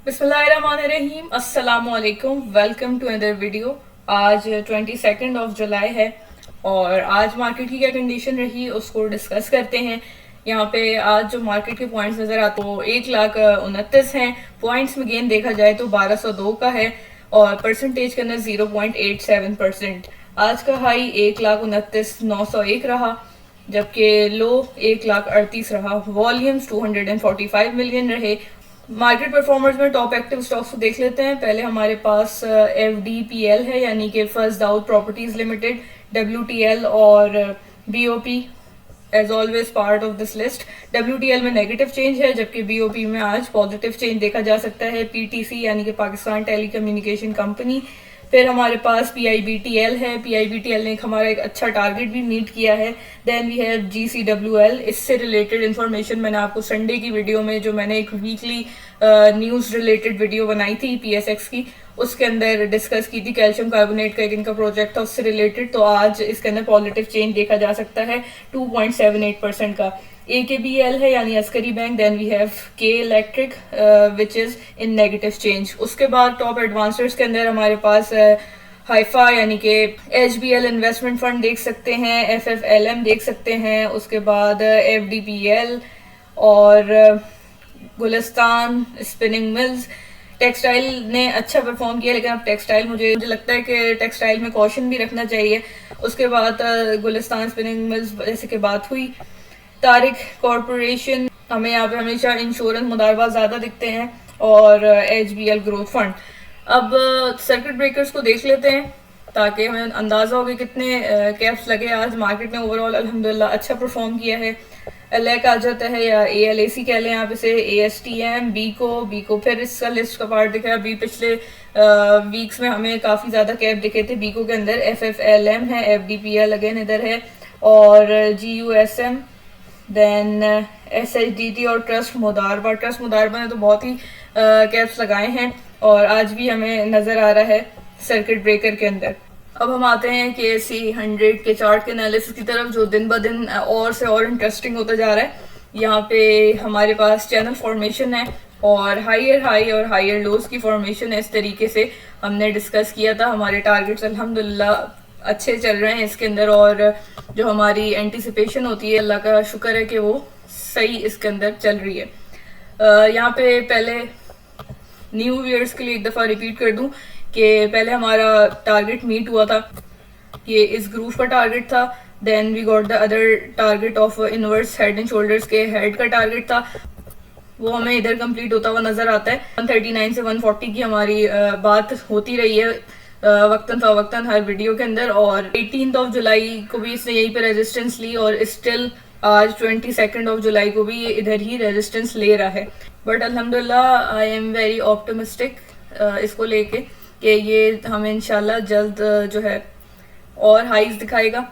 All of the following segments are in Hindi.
बिस्मिल्लाहिर्रहमानिर्रहीम, अस्सलामुअलैकुम, वेलकम टू अनदर वीडियो। आज 22 जुलाई है और आज मार्केट की क्या कंडीशन रही उसको डिस्कस करते हैं। यहाँ पे आज जो मार्केट के पॉइंट्स नज़र आते हैं वो 1,29,29 हैं। पॉइंट्स में गेन देखा जाए तो 1202 का है और परसेंटेज के अंदर 0.87%। आज का हाई 1,29,901 रहा जबकि लो 1,38,38 रहा। वॉल्यूम्स 245 मिलियन रहे। मार्केट परफॉर्मर्स में टॉप एक्टिव स्टॉक्स को देख लेते हैं। पहले हमारे पास FDPL है यानी कि first Dawood properties limited, WTL और BOP as always part of this list. WTL में नेगेटिव चेंज है जबकि BOP में आज पॉजिटिव चेंज देखा जा सकता है। PTC यानी कि पाकिस्तान टेली कम्युनिकेशन कंपनी। फिर हमारे पास PIBTL है। PIBTL ने हमारा एक अच्छा टारगेट भी मीट किया है। Then we have GCWL। इससे रिलेटेड इन्फॉर्मेशन मैंने आपको संडे की वीडियो में, जो मैंने एक वीकली न्यूज़ रिलेटेड वीडियो बनाई थी PSX की, उसके अंदर डिस्कस की थी। कैल्शियम कार्बोनेट का एक इनका प्रोजेक्ट था उससे रिलेटेड। तो आज इसके अंदर पॉजिटिव चेंज देखा जा सकता है 2.78% का। AKBL है यानी Askari bank. Then we have K electric which is in negative change. उसके बाद टॉप एडवांसर्स के अंदर हमारे पास हाइफा यानी कि HBL इन्वेस्टमेंट फंड देख सकते हैं, FFLM देख सकते हैं, उसके बाद FDPL और गुलिस्तान स्पिनिंग मिल्स। टेक्सटाइल ने अच्छा परफॉर्म किया लेकिन अब टेक्सटाइल मुझे लगता है कि टेक्सटाइल में कॉशन भी रखना चाहिए। उसके बाद गुलिस्तान स्पिनिंग मिल्स जैसे कि बात हुई। तारिक कॉरपोरेशन, हमें यहाँ पे हमेशा इंश्योरेंस मुदारबात ज़्यादा दिखते हैं और HBL ग्रोथ फंड। अब सर्किट ब्रेकर्स को देख लेते हैं ताकि हमें अंदाज़ा हो कि कितने कैप्स लगे। आज मार्केट ने ओवरऑल अल्हम्दुलिल्लाह अच्छा परफॉर्म किया है। LAC आ जाता है या ALAC कह लें आप इसे, ASTM, बीको फिर इसका लिस्ट का पार्ट दिखा है। अभी पिछले वीक्स में हमें काफ़ी ज़्यादा कैप दिखे थे बीको के अंदर। FFLM है, FDPL अगेन इधर है और GUSM, देन SHDT और ट्रस्ट मुदारबा ने तो बहुत ही कैप्स लगाए हैं और आज भी हमें नज़र आ रहा है सर्किट ब्रेकर के अंदर। अब हम आते हैं KSE 100 के चार्ट के एनालिसिस की तरफ, जो दिन ब दिन और से और इंटरेस्टिंग होता जा रहा है। यहाँ पे हमारे पास चैनल फॉर्मेशन है और हायर हाई और हायर लोज की फॉर्मेशन है। इस तरीके से हमने डिस्कस किया था। हमारे टारगेट्स अल्हम्दुलिल्लाह अच्छे चल रहे हैं इसके अंदर और जो हमारी एंटिसिपेशन होती है अल्लाह का शुक्र है कि वो सही इसके अंदर चल रही है। यहाँ पे पहले न्यू व्यूअर्स के लिए एक दफ़ा रिपीट कर दूं कि पहले हमारा टारगेट मीट हुआ था, ये इस ग्रुप का टारगेट था। Then we got the other target of inverse head and shoulders के हेड का टारगेट था, वो हमें इधर कंप्लीट होता हुआ नजर आता है। 139 से 140 की हमारी बात होती रही है वक्तन फवक्तन हर वीडियो के अंदर और 18 जुलाई को भी इसने यहीं पे रेजिस्टेंस ली और स्टिल आज 22 जुलाई को भी ये इधर ही रेजिस्टेंस ले रहा है। बट अल्हम्दुलिल्लाह आई एम वेरी ऑप्टिमिस्टिक इसको लेके कि ये हमें इंशाल्लाह जल्द जो है और हाइज दिखाएगा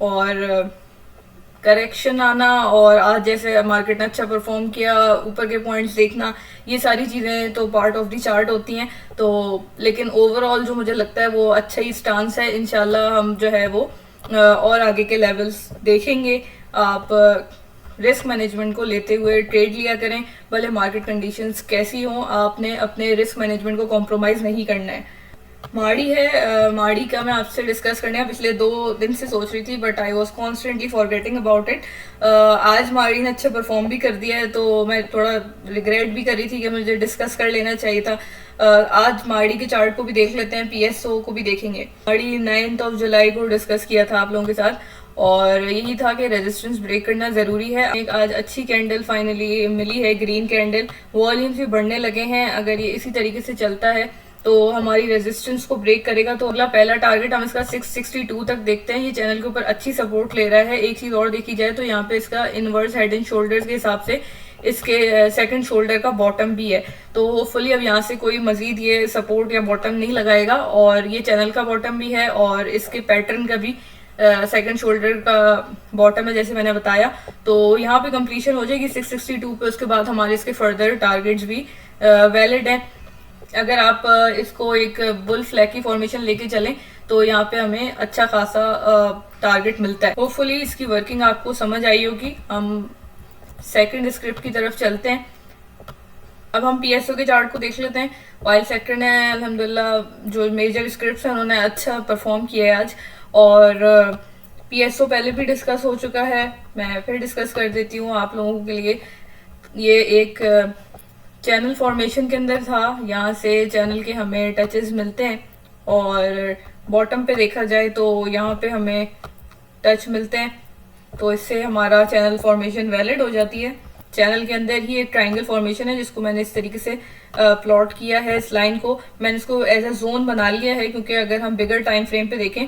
और करेक्शन आना और आज जैसे मार्केट ने अच्छा परफॉर्म किया, ऊपर के पॉइंट्स देखना, ये सारी चीज़ें तो पार्ट ऑफ द चार्ट होती हैं। तो लेकिन ओवरऑल जो मुझे लगता है वो अच्छा ही स्टांस है। इंशाल्लाह हम जो है वो और आगे के लेवल्स देखेंगे। आप रिस्क मैनेजमेंट को लेते हुए ट्रेड लिया करें, भले मार्केट कंडीशंस कैसी हों, आपने अपने रिस्क मैनेजमेंट को कॉम्प्रोमाइज़ नहीं करना है। माड़ी है, माड़ी का मैं आपसे डिस्कस करने का पिछले 2 दिन से सोच रही थी but I was constantly forgetting about it. आज माड़ी ने अच्छा परफॉर्म भी कर दिया है तो मैं थोड़ा रिग्रेट भी कर रही थी कि मुझे डिस्कस कर लेना चाहिए था। आज माड़ी के चार्ट को भी देख लेते हैं, PSO को भी देखेंगे। माड़ी 9 जुलाई को डिस्कस किया था आप लोगों के साथ और यही था कि रेजिस्टेंस ब्रेक करना ज़रूरी है। एक आज अच्छी कैंडल फाइनली मिली है, ग्रीन कैंडल, वॉल्यूम्स भी बढ़ने लगे हैं। अगर ये इसी तरीके से चलता है तो हमारी रेजिस्टेंस को ब्रेक करेगा तो अगला पहला टारगेट हम इसका 662 तक देखते हैं। ये चैनल के ऊपर अच्छी सपोर्ट ले रहा है। एक चीज़ और देखी जाए तो यहाँ पे इसका इनवर्स हेड एंड शोल्डर्स के हिसाब से इसके सेकंड शोल्डर का बॉटम भी है। तो होपफुली अब यहाँ से कोई मजीद ये सपोर्ट या बॉटम नहीं लगाएगा और ये चैनल का बॉटम भी है और इसके पैटर्न का भी सेकंड शोल्डर का बॉटम है जैसे मैंने बताया। तो यहाँ पे कंप्लीशन हो जाएगी 662 पे। उसके बाद हमारे इसके फर्दर टारगेट्स भी वैलिड हैं। अगर आप इसको एक बुल फ्लैग की फॉर्मेशन लेके चलें तो यहाँ पे हमें अच्छा खासा टारगेट मिलता है। होपफुली इसकी वर्किंग आपको समझ आई होगी। हम सेकंड स्क्रिप्ट की तरफ चलते हैं। अब हम पीएसओ के चार्ट को देख लेते हैं। ऑयल सेक्टर ने अल्हम्दुलिल्लाह जो मेजर स्क्रिप्ट्स हैं उन्होंने अच्छा परफॉर्म किया है आज, और पीएसओ पहले भी डिस्कस हो चुका है, मैं फिर डिस्कस कर देती हूँ आप लोगों के लिए। ये एक चैनल फॉर्मेशन के अंदर था, यहाँ से चैनल के हमें टचेस मिलते हैं, और बॉटम पे देखा जाए तो यहाँ पे हमें टच मिलते हैं, तो इससे हमारा चैनल फॉर्मेशन वैलिड हो जाती है। चैनल के अंदर ही एक ट्रायंगल फॉर्मेशन है जिसको मैंने इस तरीके से प्लॉट किया है। इस लाइन को मैंने इसको एज अ जोन बना लिया है, क्योंकि अगर हम बिगर टाइम फ्रेम पे देखें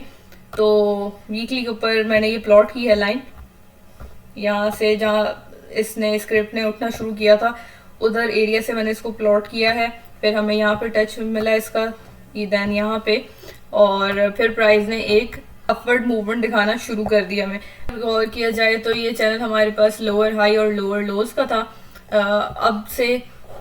तो वीकली के ऊपर मैंने ये प्लॉट की है लाइन। यहाँ से जहाँ इसने स्क्रिप्ट ने उठना शुरू किया था उधर एरिया से मैंने इसको प्लॉट किया है, फिर हमें यहाँ पे टच मिला इसका, देन यहाँ पे, और फिर प्राइस ने एक अपवर्ड मूवमेंट दिखाना शुरू कर दिया। हमें गौर किया जाए तो ये चैनल हमारे पास लोअर हाई और लोअर लोज का था। अब से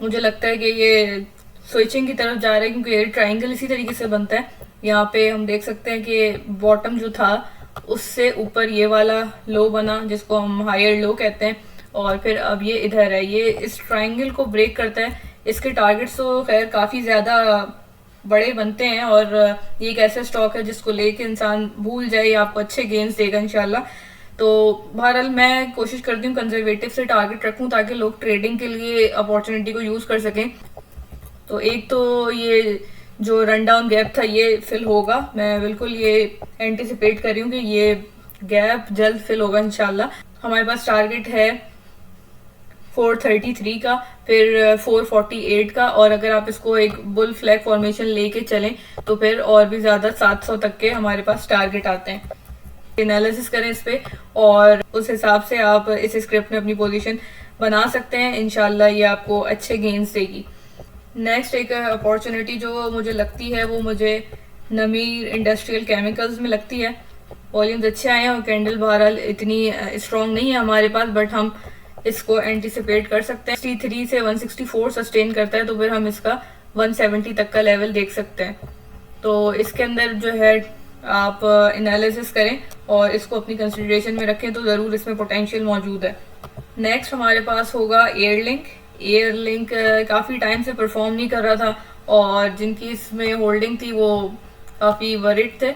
मुझे लगता है कि ये स्विचिंग की तरफ जा रहा है, क्योंकि ये ट्राइंगल इसी तरीके से बनता है। यहाँ पे हम देख सकते हैं कि बॉटम जो था उससे ऊपर ये वाला लो बना जिसको हम हायर लो कहते हैं, और फिर अब ये इधर है, ये इस ट्राइंगल को ब्रेक करता है। इसके टारगेट्स तो खैर काफ़ी ज़्यादा बड़े बनते हैं, और ये एक ऐसा स्टॉक है जिसको लेके इंसान भूल जाए, आपको अच्छे गेन्स देगा इंशाल्लाह। तो बहरहाल मैं कोशिश करती हूँ कंजर्वेटिव से टारगेट रखूँ ताकि लोग ट्रेडिंग के लिए अपॉर्चुनिटी को यूज़ कर सकें। तो एक तो ये जो रन डाउन गैप था ये फिल होगा, मैं बिल्कुल ये एंटिसिपेट कर रही हूँ कि ये गैप जल्द फिल होगा इंशाल्लाह। हमारे पास टारगेट है 433 का, फिर 448 का, और अगर आप इसको एक बुल फ्लैग फॉर्मेशन लेके चलें तो फिर और भी ज़्यादा 700 तक के हमारे पास टारगेट आते हैं। एनालिसिस करें इस पे, और उस हिसाब से आप इस स्क्रिप्ट में अपनी पोजीशन बना सकते हैं। इंशाल्लाह ये आपको अच्छे गेन्स देगी। नेक्स्ट एक अपॉर्चुनिटी जो मुझे लगती है वो मुझे नमीर इंडस्ट्रियल केमिकल्स में लगती है। वॉल्यूम्स अच्छे आए हैं और कैंडल बहरहाल इतनी स्ट्रॉन्ग नहीं है हमारे पास, बट हम इसको एंटिसिपेट कर सकते हैं। 63 से 164 सस्टेन करता है तो फिर हम इसका 170 तक का लेवल देख सकते हैं। तो इसके अंदर जो है आप एनालिसिस करें और इसको अपनी कंसिडरेशन में रखें तो ज़रूर इसमें पोटेंशियल मौजूद है। नेक्स्ट हमारे पास होगा एयरलिंक। एयरलिंक काफ़ी टाइम से परफॉर्म नहीं कर रहा था, और जिनकी इसमें होल्डिंग थी वो काफ़ी वरिड थे।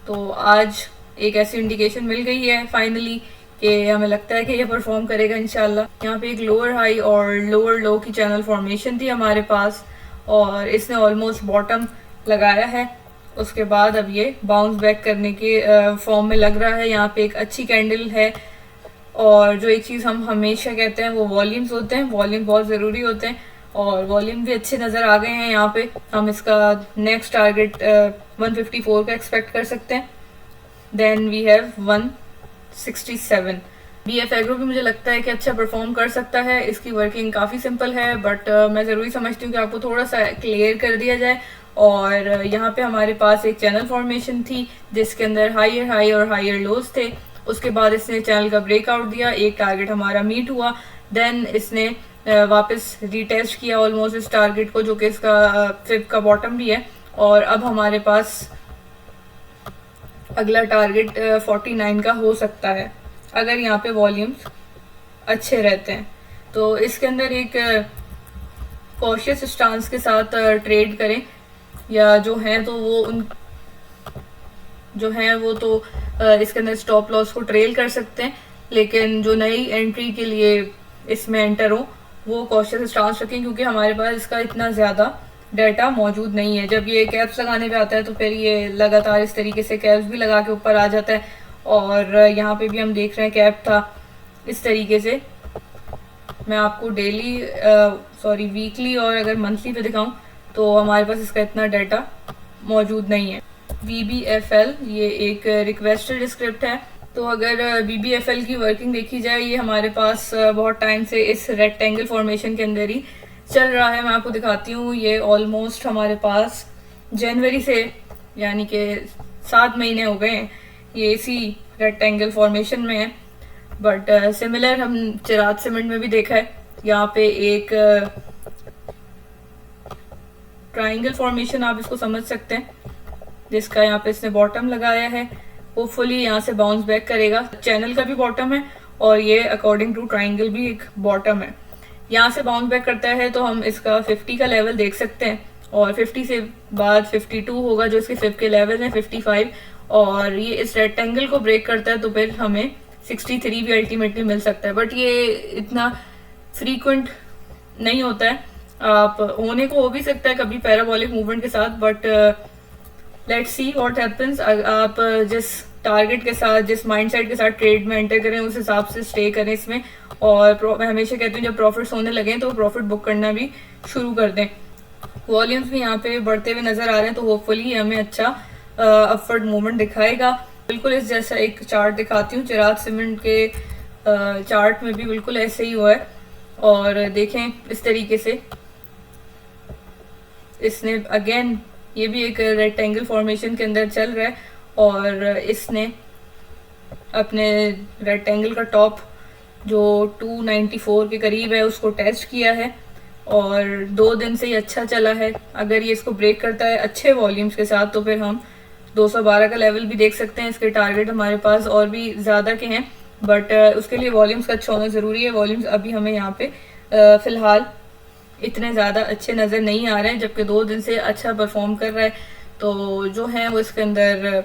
तो आज एक ऐसी इंडिकेशन मिल गई है फाइनली कि हमें लगता है कि ये परफॉर्म करेगा इंशाल्लाह। यहाँ पे एक लोअर हाई और लोअर लो की चैनल फॉर्मेशन थी हमारे पास, और इसने ऑलमोस्ट बॉटम लगाया है। उसके बाद अब ये बाउंस बैक करने के फॉर्म में लग रहा है। यहाँ पे एक अच्छी कैंडल है, और जो एक चीज़ हम हमेशा कहते हैं वो वॉल्यूम्स होते हैं। वॉल्यूम बहुत ज़रूरी होते हैं, और वॉल्यूम भी अच्छे नज़र आ गए हैं। यहाँ पे हम इसका नेक्स्ट टारगेट 154 का एक्सपेक्ट कर सकते हैं। Then we have 167। BF agro भी मुझे लगता है कि अच्छा परफॉर्म कर सकता है। इसकी वर्किंग काफ़ी सिंपल है, बट मैं ज़रूरी समझती हूँ कि आपको थोड़ा सा क्लियर कर दिया जाए। और यहाँ पे हमारे पास एक चैनल फॉर्मेशन थी जिसके अंदर हायर हाई और हायर लोज थे। उसके बाद इसने चैनल का ब्रेकआउट दिया, एक टारगेट हमारा मीट हुआ। देन इसने वापस रीटेस्ट किया ऑलमोस्ट इस टारगेट को, जो कि इसका फिफ्थ का बॉटम भी है। और अब हमारे पास अगला टारगेट 49 का हो सकता है अगर यहाँ पे वॉल्यूम्स अच्छे रहते हैं। तो इसके अंदर एक कॉशियस स्टांस के साथ ट्रेड करें, या जो हैं तो वो उन जो हैं वो तो इसके अंदर स्टॉप लॉस को ट्रेल कर सकते हैं, लेकिन जो नई एंट्री के लिए इसमें एंटर हो वो कॉशियस स्टांस रखें, क्योंकि हमारे पास इसका इतना ज़्यादा डाटा मौजूद नहीं है। जब ये कैप्स लगाने पे आता है तो फिर ये लगातार इस तरीके से कैप्स भी लगा के ऊपर आ जाता है, और यहाँ पे भी हम देख रहे हैं कैप था इस तरीके से। मैं आपको डेली वीकली और अगर मंथली पे दिखाऊं तो हमारे पास इसका इतना डाटा मौजूद नहीं है। BBFL ये एक रिक्वेस्टेड स्क्रिप्ट है, तो अगर BBFL की वर्किंग देखी जाए ये हमारे पास बहुत टाइम से इस रेक्टेंगल फॉर्मेशन के अंदर ही चल रहा है। मैं आपको दिखाती हूँ, ये ऑलमोस्ट हमारे पास जनवरी से यानी कि 7 महीने हो गए हैं ये इसी रेक्टेंगल फॉर्मेशन में है। बट सिमिलर हम चिराग सीमेंट में भी देखा है। यहाँ पे एक ट्राइंगल फॉर्मेशन आप इसको समझ सकते हैं, जिसका यहाँ पे इसने बॉटम लगाया है। होपफुली यहाँ से बाउंस बैक करेगा। चैनल का भी बॉटम है और ये अकॉर्डिंग टू ट्राइंगल भी एक बॉटम है। यहाँ से बाउंस बैक करता है तो हम इसका 50 का लेवल देख सकते हैं, और 50 से बाद 52 होगा जो इसके फिफ्थ के लेवल है 55, और ये इस रेक्टेंगल को ब्रेक करता है तो फिर हमें 63 भी अल्टीमेटली मिल सकता है। बट ये इतना फ्रीक्वेंट नहीं होता है, आप होने को हो भी सकता है कभी पैराबोलिक मूवमेंट के साथ, but let's see what happens. आप जिस टारगेट के साथ, जिस माइंडसेट के साथ ट्रेड में एंटर करें उस हिसाब से स्टे करें इसमें, और मैं हमेशा कहती हूँ जब प्रॉफिट्स होने लगे तो प्रॉफिट बुक करना भी शुरू कर दें। वॉल्यूम्स भी यहाँ पे बढ़ते हुए नजर आ रहे हैं तो होपफुली हमें अच्छा अपवर्ड मूवमेंट दिखाएगा। बिल्कुल इस जैसा एक चार्ट दिखाती हूँ, चिराग सीमेंट के चार्ट में भी बिल्कुल ऐसे ही हुआ है, और देखें इस तरीके से इसने अगेन, ये भी एक रेक्टेंगल फॉर्मेशन के अंदर चल रहा है, और इसने अपने रेक्टेंगल का टॉप जो 294 के करीब है उसको टेस्ट किया है, और 2 दिन से ही अच्छा चला है। अगर ये इसको ब्रेक करता है अच्छे वॉल्यूम्स के साथ तो फिर हम 212 का लेवल भी देख सकते हैं। इसके टारगेट हमारे पास और भी ज़्यादा के हैं, बट उसके लिए वॉल्यूम्स का अच्छा होना ज़रूरी है। वॉल्यूम्स अभी हमें यहाँ पे फ़िलहाल इतने ज़्यादा अच्छे नज़र नहीं आ रहे हैं, जबकि 2 दिन से अच्छा परफॉर्म कर रहा है, तो जो है वो इसके अंदर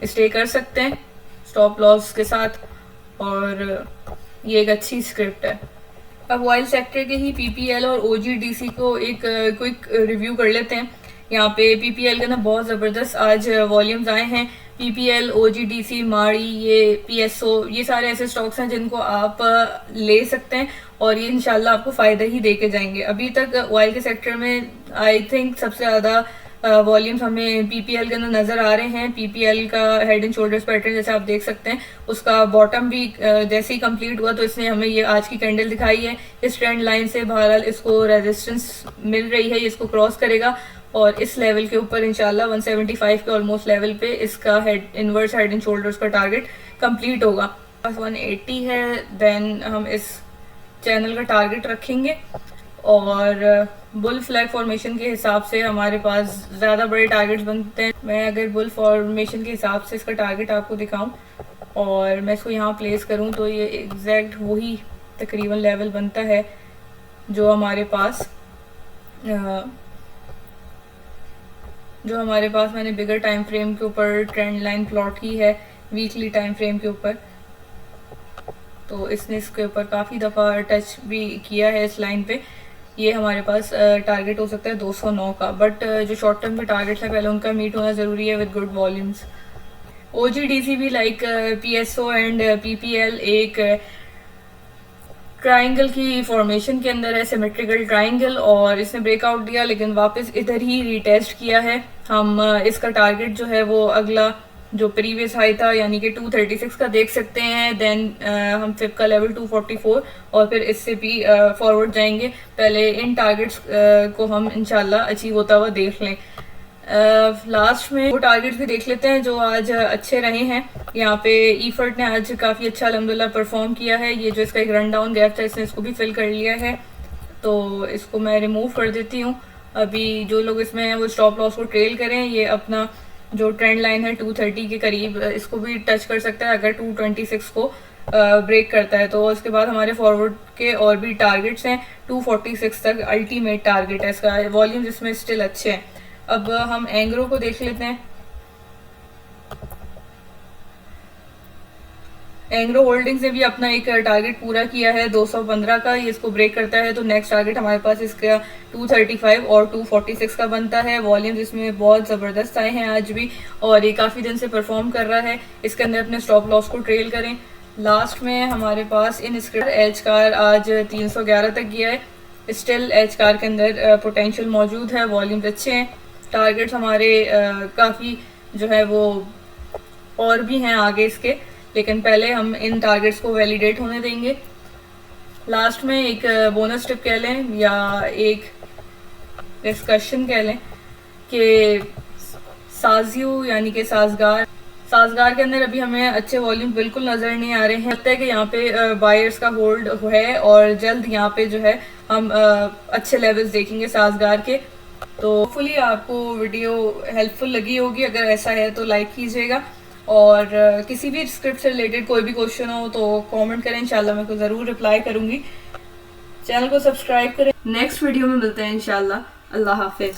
स्टे कर सकते हैं स्टॉप लॉस के साथ, और ये एक अच्छी स्क्रिप्ट है। अब ऑयल सेक्टर के ही पीपीएल और ओजीडीसी को एक क्विक रिव्यू कर लेते हैं। यहाँ पे पीपीएल के ना बहुत ज़बरदस्त आज वॉल्यूम्स आए हैं। पीपीएल, ओजीडीसी, माड़ी, ये पीएसओ, ये सारे ऐसे स्टॉक्स हैं जिनको आप ले सकते हैं, और ये इंशाल्लाह आपको फ़ायदा ही दे के जाएंगे। अभी तक ऑयल के सेक्टर में आई थिंक सबसे ज़्यादा वॉल्यूम्स हमें पीपीएल के अंदर नज़र आ रहे हैं। पीपीएल का हेड एंड शोल्डर्स पैटर्न जैसे आप देख सकते हैं, उसका बॉटम भी जैसे ही कंप्लीट हुआ तो इसने हमें ये आज की कैंडल दिखाई है। इस ट्रेंड लाइन से बहरहाल इसको रेजिस्टेंस मिल रही है, इसको क्रॉस करेगा और इस लेवल के ऊपर इंशाल्लाह 175 के ऑलमोस्ट लेवल पे इसका head inverse head and shoulders का टारगेट कंप्लीट होगा। 180 है, देन हम इस चैनल का टारगेट रखेंगे, और बुल फ्लैग फॉर्मेशन के हिसाब से हमारे पास ज़्यादा बड़े टारगेट्स बनते हैं। मैं अगर बुल फॉर्मेशन के हिसाब से इसका टारगेट आपको दिखाऊं और मैं इसको यहाँ प्लेस करूँ तो ये एग्जैक्ट वही तकरीबन लेवल बनता है जो हमारे पास मैंने बिगर टाइम फ्रेम के ऊपर ट्रेंड लाइन प्लॉट की है, वीकली टाइम फ्रेम के ऊपर। तो इसने इसके ऊपर काफ़ी दफ़ा टच भी किया है इस लाइन पे। ये हमारे पास टारगेट हो सकता है 209 का, बट जो शॉर्ट टर्म के टारगेट्स हैं पहले उनका मीट होना ज़रूरी है विद गुड वॉल्यूम्स। ओजीडीसी भी लाइक पीएसओ एंड पीपीएल एक ट्राइंगल की फॉर्मेशन के अंदर है, सिमेट्रिकल ट्राइंगल, और इसने ब्रेकआउट दिया लेकिन वापस इधर ही रीटेस्ट किया है। हम इसका टारगेट जो है वो अगला जो प्रीवियस हाई था यानी कि 236 का देख सकते हैं। देन हम फिफ्थ का लेवल 244 और फिर इससे भी फॉरवर्ड जाएंगे। पहले इन टारगेट्स को हम इंशाल्लाह अचीव होता हुआ देख लें। लास्ट में वो टारगेट्स भी देख लेते हैं जो आज अच्छे रहे हैं। यहाँ पे ईफर्ट ने आज काफ़ी अच्छा अल्हम्दुलिल्लाह परफॉर्म किया है। ये जो इसका एक रन डाउन गैप था इसने इसको भी फिल कर लिया है, तो इसको मैं रिमूव कर देती हूँ। अभी जो लोग इसमें हैं वो स्टॉप लॉस को ट्रेल करें। ये अपना जो ट्रेंड लाइन है 230 के करीब इसको भी टच कर सकता है अगर 226 को ब्रेक करता है। तो उसके बाद हमारे फॉरवर्ड के और भी टारगेट्स हैं, 246 तक अल्टीमेट टारगेट है इसका। वॉल्यूम्स इसमें स्टिल अच्छे हैं। अब हम एंग्रो को देख लेते हैं। एंग्रो होल्डिंग्स ने भी अपना एक टारगेट पूरा किया है 215 का। ये इसको ब्रेक करता है तो नेक्स्ट टारगेट हमारे पास इसका 235 और 246 का बनता है। वॉल्यूम्स इसमें बहुत ज़बरदस्त आए हैं आज भी, और ये काफ़ी दिन से परफॉर्म कर रहा है। इसके अंदर अपने स्टॉप लॉस को ट्रेल करें। लास्ट में हमारे पास इन स्क्रिप्ट एच कार आज 311 तक गया है। स्टिल एच कार के अंदर पोटेंशियल मौजूद है, वॉल्यूम्स अच्छे हैं। टारगेट्स हमारे काफ़ी जो है वो और भी हैं आगे इसके, लेकिन पहले हम इन टारगेट्स को वैलिडेट होने देंगे। लास्ट में एक बोनस टिप कह लें या एक डिस्कशन कह लें कि साजियो यानी कि साजगार के अंदर अभी हमें अच्छे वॉल्यूम बिल्कुल नज़र नहीं आ रहे हैं। लगता है कि यहाँ पे बायर्स का होल्ड है और जल्द यहाँ पे जो है हम अच्छे लेवल्स देखेंगे साजगार के। तो फुली आपको वीडियो हेल्पफुल लगी होगी, अगर ऐसा है तो लाइक कीजिएगा, और किसी भी स्क्रिप्ट से रिलेटेड कोई भी क्वेश्चन हो तो कमेंट करें, इंशाल्लाह मैं को ज़रूर रिप्लाई करूँगी। चैनल को सब्सक्राइब करें। नेक्स्ट वीडियो में मिलते हैं इंशाल्लाह। अल्लाह हाफिज।